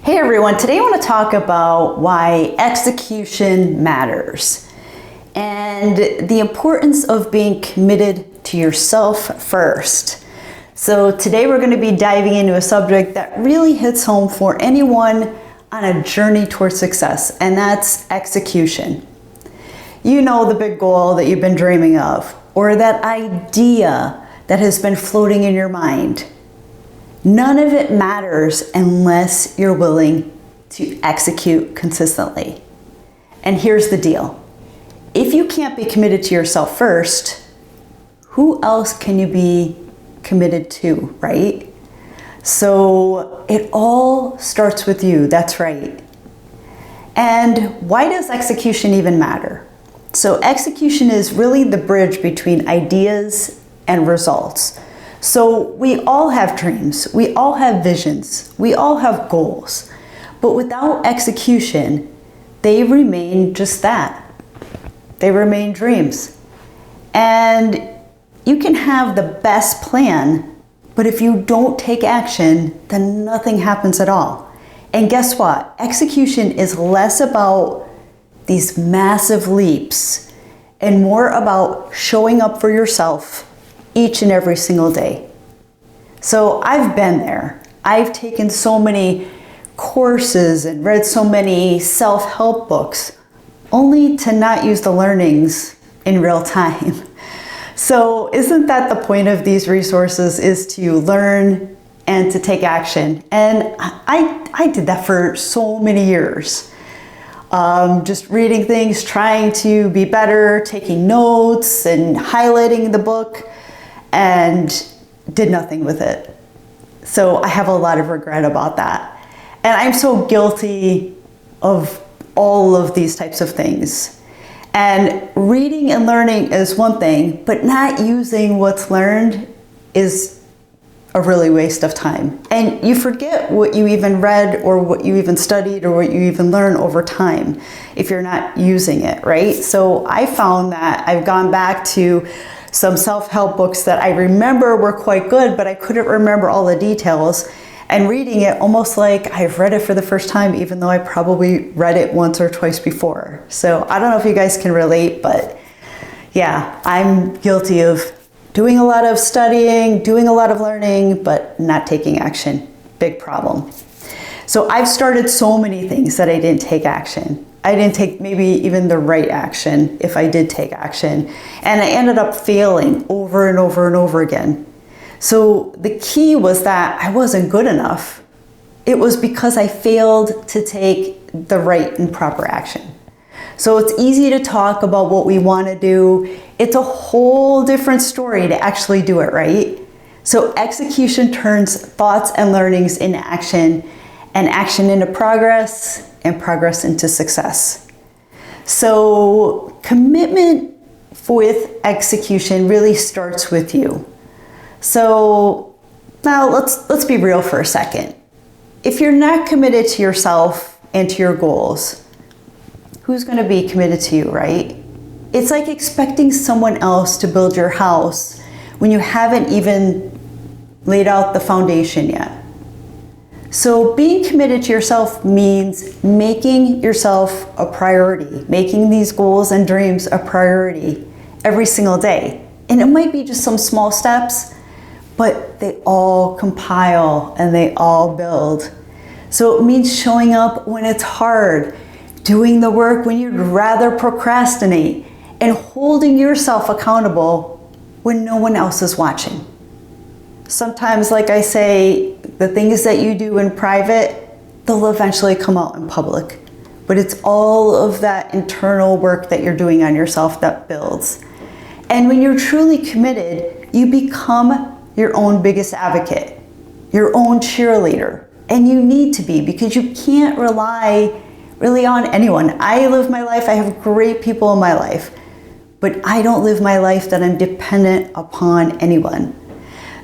Hey everyone, today I want to talk about why execution matters and the importance of being committed to yourself first. So today we're going to be diving into a subject that really hits home for anyone on a journey towards success, and that's execution. You know, the big goal that you've been dreaming of, or that idea that has been floating in your mind. None of it matters unless you're willing to execute consistently. And here's the deal. If you can't be committed to yourself first, who else can you be committed to, right? So it all starts with you, that's right. And why does execution even matter? So execution is really the bridge between ideas and results. So we all have dreams, we all have visions, we all have goals, but without execution, they remain just that. They remain dreams. And you can have the best plan, but if you don't take action, then nothing happens at all. And guess what? Execution is less about these massive leaps and more about showing up for yourself each and every single day. So I've been there. I've taken so many courses and read so many self-help books, only to not use the learnings in real time. So isn't that the point of these resources, is to learn and to take action? And I did that for so many years. Just reading things, trying to be better, taking notes and highlighting the book, and did nothing with it. So I have a lot of regret about that. And I'm so guilty of all of these types of things. And reading and learning is one thing, but not using what's learned is a really waste of time. And you forget what you even read or what you even studied or what you even learned over time if you're not using it, right? So I found that I've gone back to some self-help books that I remember were quite good, but I couldn't remember all the details, and reading it almost like I've read it for the first time, even though I probably read it once or twice before. So I don't know if you guys can relate, but yeah, I'm guilty of doing a lot of studying, doing a lot of learning, but not taking action. Big problem. So I've started so many things that I didn't take action. I didn't take maybe even the right action if I did take action. And I ended up failing over and over and over again. So the key was that I wasn't good enough. It was because I failed to take the right and proper action. So it's easy to talk about what we want to do. It's a whole different story to actually do it, right? So execution turns thoughts and learnings into action, and action into progress, and progress into success. So commitment with execution really starts with you. So now let's be real for a second. If you're not committed to yourself and to your goals, who's going to be committed to you, right? It's like expecting someone else to build your house when you haven't even laid out the foundation yet. So being committed to yourself means making yourself a priority, making these goals and dreams a priority every single day. And it might be just some small steps, but they all compile and they all build. So it means showing up when it's hard, doing the work when you'd rather procrastinate, and holding yourself accountable when no one else is watching. Sometimes, like I say, the things that you do in private, they'll eventually come out in public. But it's all of that internal work that you're doing on yourself that builds. And when you're truly committed, you become your own biggest advocate, your own cheerleader. And you need to be, because you can't rely really on anyone. I live my life, I have great people in my life, but I don't live my life that I'm dependent upon anyone.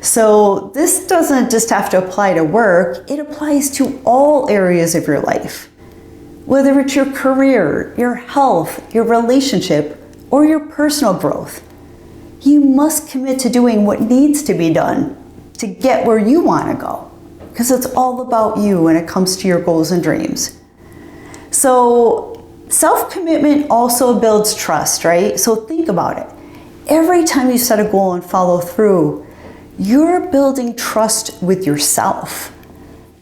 So this doesn't just have to apply to work, it applies to all areas of your life. Whether it's your career, your health, your relationship, or your personal growth. You must commit to doing what needs to be done to get where you want to go. because it's all about you when it comes to your goals and dreams. So self-commitment also builds trust, right? So think about it. Every time you set a goal and follow through, you're building trust with yourself.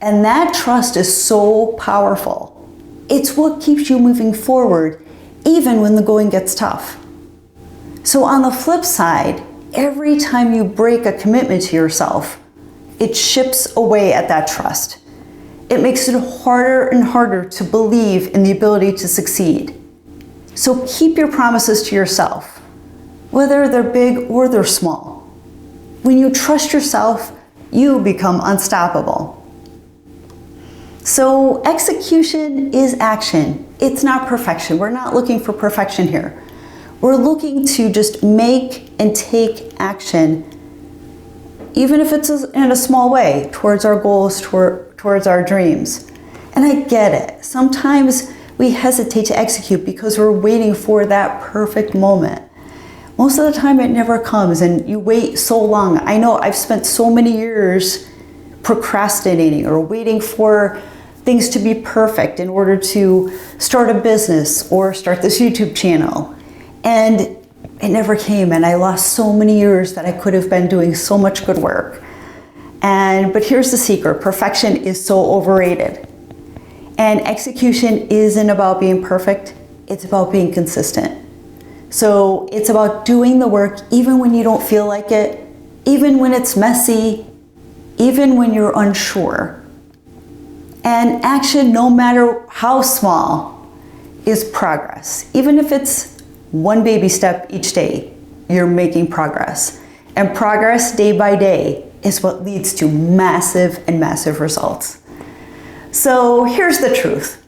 And that trust is so powerful. It's what keeps you moving forward, even when the going gets tough. So on the flip side, every time you break a commitment to yourself, it chips away at that trust. It makes it harder and harder to believe in the ability to succeed. So keep your promises to yourself, whether they're big or they're small. When you trust yourself, you become unstoppable. So execution is action. It's not perfection. We're not looking for perfection here. We're looking to just make and take action, even if it's in a small way, towards our goals, towards our dreams. And I get it. Sometimes we hesitate to execute because we're waiting for that perfect moment. Most of the time it never comes, and you wait so long. I know I've spent so many years procrastinating or waiting for things to be perfect in order to start a business or start this YouTube channel. And it never came, and I lost so many years that I could have been doing so much good work. But here's the secret: perfection is so overrated. And execution isn't about being perfect, it's about being consistent. So it's about doing the work even when you don't feel like it, even when it's messy, even when you're unsure. And action, no matter how small, is progress. Even if it's one baby step each day, you're making progress. And progress day by day is what leads to massive and massive results. So here's the truth.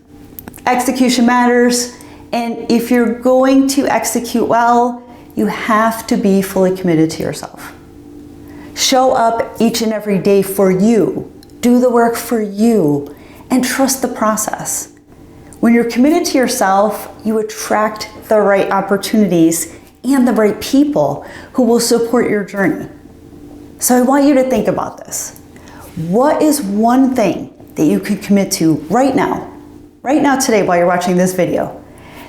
Execution matters. And if you're going to execute well, you have to be fully committed to yourself. Show up each and every day for you. Do the work for you, and trust the process. When you're committed to yourself, you attract the right opportunities and the right people who will support your journey. So I want you to think about this. What is one thing that you can commit to right now today while you're watching this video,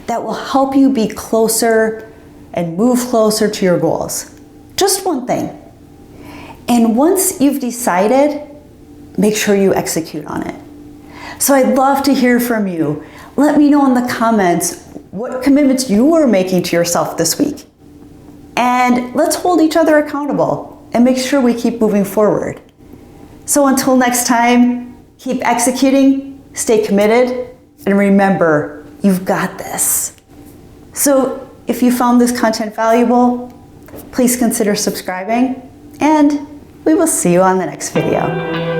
that will help you be closer and move closer to your goals? Just one thing. And once you've decided, make sure you execute on it. So I'd love to hear from you. Let me know in the comments what commitments you are making to yourself this week. And let's hold each other accountable and make sure we keep moving forward. So until next time, keep executing, stay committed, and remember, you've got this. So if you found this content valuable, please consider subscribing, and we will see you on the next video.